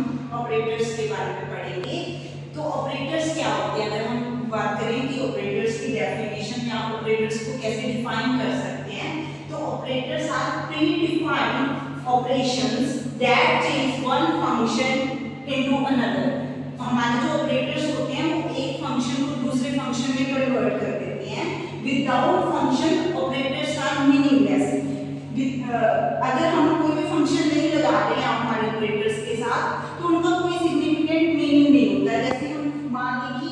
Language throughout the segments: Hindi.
हम ऑपरेटर्स के बारे में पढ़ेंगे। तो ऑपरेटर्स क्या होते हैं, अगर हम बात करें कि ऑपरेटर्स की डेफिनेशन या ऑपरेटर्स को कैसे डिफाइन कर सकते हैं, तो operators are predefined operations that change one function into another. हमारे जो ऑपरेटर्स होते हैं वो एक फंक्शन को दूसरे फंक्शन में कन्वर्ट कर देते हैं। Without function operators are meaningless. अगर हम कोई भी फंक्शन नहीं लगा रहे हैं हमारे ऑपरेटर्स के साथ तो उनका कोई सिग्निफिकेंट मीनिंग नहीं होता। जैसे हम मान लें कि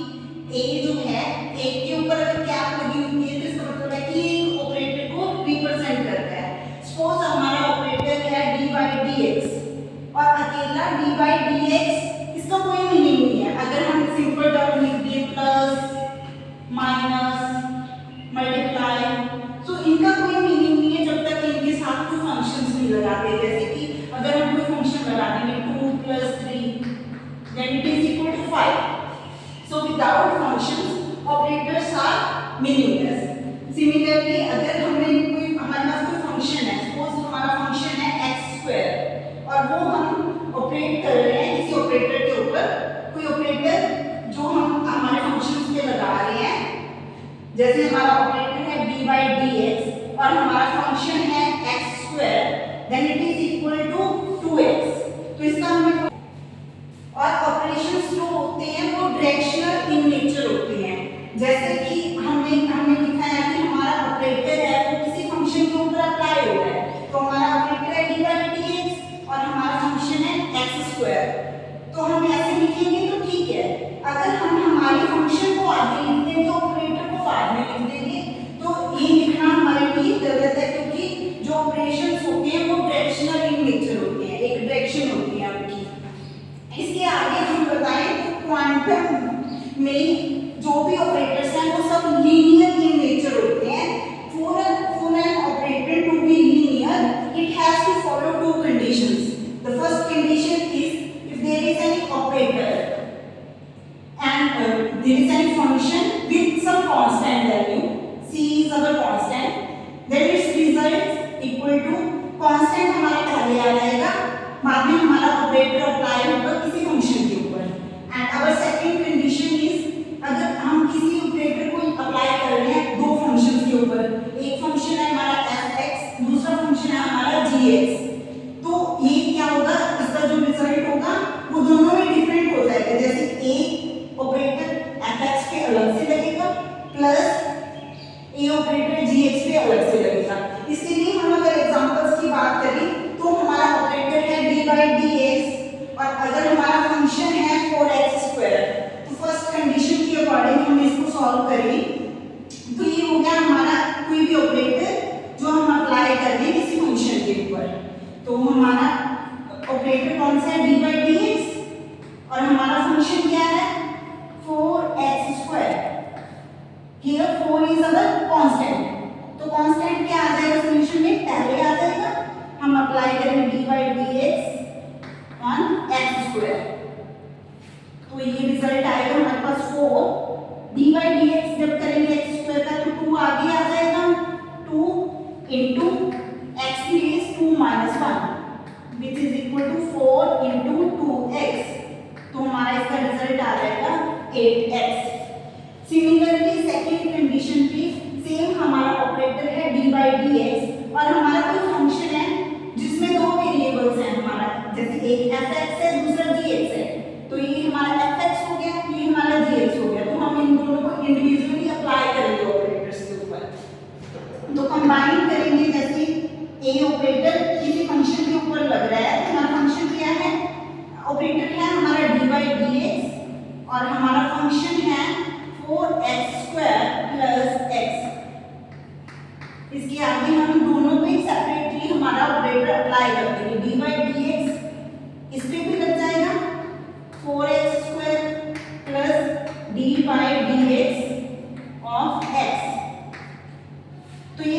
ए जो है, ए के ऊपर अगर कैप लगी हुई है तो इसका मतलब है कि एक ऑपरेटर को रिप्रेजेंट करता है। सपोज हमारा ऑपरेटर है dy dx और अकेला dy dx इसका कोई मीनिंग नहीं है। अगर हम सिंपल टर्म लिख दें प्लस माइनस मल्टीप्लाई, तो इनका कोई मीनिंग नहीं है जब तक इनके साथ कोई फंक्शंस नहीं लगाते। जैसे कि अगर हम कोई फंक्शन लगा देंगे 2 + 3 then it is equal to 5, so without functions operators are meaningless. Similarly अगर हमने कोई हमारे पास कोई फंक्शन है, सपोज हमारा फंक्शन है x² और वो हम ऑपरेट कर रहे हैं किसी ऑपरेटर के ऊपर, कोई ऑपरेटर जो हम हमारे फंक्शंस पे लगा रहे हैं, जैसे हमारा ऑपरेटर है dy dx और हमारा फंक्शन है x² then it is equal to 2x। तो इसका हमें और ऑपरेशंस जो होते हैं वो डायरेक्शनल इन नेचर होते हैं। जैसे कि हमने लिखा है कि हमारा ऑपरेटर है वो किसी फंक्शन के ऊपर अप्लाई हो रहा है, तो हमारा ऑपरेटर है dy dx और हमारा फंक्शन है x²। तो हम ऐसे लिखेंगे तो ठीक है। अगर हम हमारे फंक्शन को आगे लिख देंगे ऑपरेटर को बाद में लिख देंगे तो ये लिखना हमारे लिए गलत है, क्योंकि जो ऑपरेशंस होते हैं वो डायरेक्शनल इन नेचर होते हैं, एक डायरेक्शन होती है उनकी। इसके आगे हम बताएं तो क्वांटम में जो भी ऑपरेटर्स हैं वो सब लीनियर इन नेचर होते हैं। For an operator to be linear, it has to follow two conditions. The first condition is if there is any operator and there is any function with some constant value, c is our constant, then its result equal to constant हमारा पहले आ जाएगा, बाद में हमारा ऑपरेटर अप्लाई होगा किसी फंक्शन के ऊपर। And our second condition is अगर हम किसी ऑपरेटर को अप्लाई कर रहे हैं दो फंक्शंस के ऊपर, एक फंक्शन है हमारा fx, दूसरा फंक्शन है हमारा gx, तो ये क्या होगा, इसका जो रिजल्ट होगा वो दोनों में डिफरेंट हो जाएगा। जैसे एक ऑपरेटर fx पे अलग से लगेगा प्लस ए ऑपरेटर gx पे अलग से लगेगा। इसलिए हम अगर एग्जांपल्स की बात करें तो हमारा ऑपरेटर है dy dx और अगर हमारा फंक्शन है 4x², तो फर्स्ट कंडीशन के अकॉर्डिंग हम इसको सॉल्व करें तो ये हो गया हमारा कोई भी ऑपरेटर जो हम अप्लाई कर रहे हैं किसी फंक्शन के ऊपर। तो हमारा ऑपरेटर कौन सा है dy dx और हमारा फंक्शन क्या है 4x²। Here 4 is our constant, तो कांस्टेंट क्या आ जाएगा सॉल्यूशन में, पहले आ जाएगा, हम अप्लाई करेंगे dy dx ऑन x², तो ये रिजल्ट आएगा हमारे पास 4। dy dx जब करेंगे x² का तो 2 आगे आ जाएगा, 2 into x is 2 - 1 which is equal to 4 into 2x, तो हमारा इसका रिजल्ट आ जाएगा 8x। सिमिलरली सेकंड कंडीशन पे सेम हमारा ऑपरेटर है dy dx और हमारा कोई फंक्शन है जिसमें दो वेरिएबल्स हैं हमारा, जैसे एक fx है दूसरा gx है, तो ये हमारा fx हो गया, ये हमारा gx हो गया, तो हम इन दोनों को इंडिविजुअली अप्लाई करेंगे ऑपरेटर्स के ऊपर। तो कंबाइन करेंगे, जैसे a ऑपरेटर किसी फंक्शन के ऊपर लग रहा है तो हमारा फंक्शन क्या है, ऑपरेटर है हमारा dy dx और हमारा फंक्शन है 4x² + x। इसके आगे हम दोनों पे सेपरेटली हमारा ऑपरेटर अप्लाई कर देंगे, dy dx इस पे भी लग जाएगा 4x² + dy dx of x, तो ये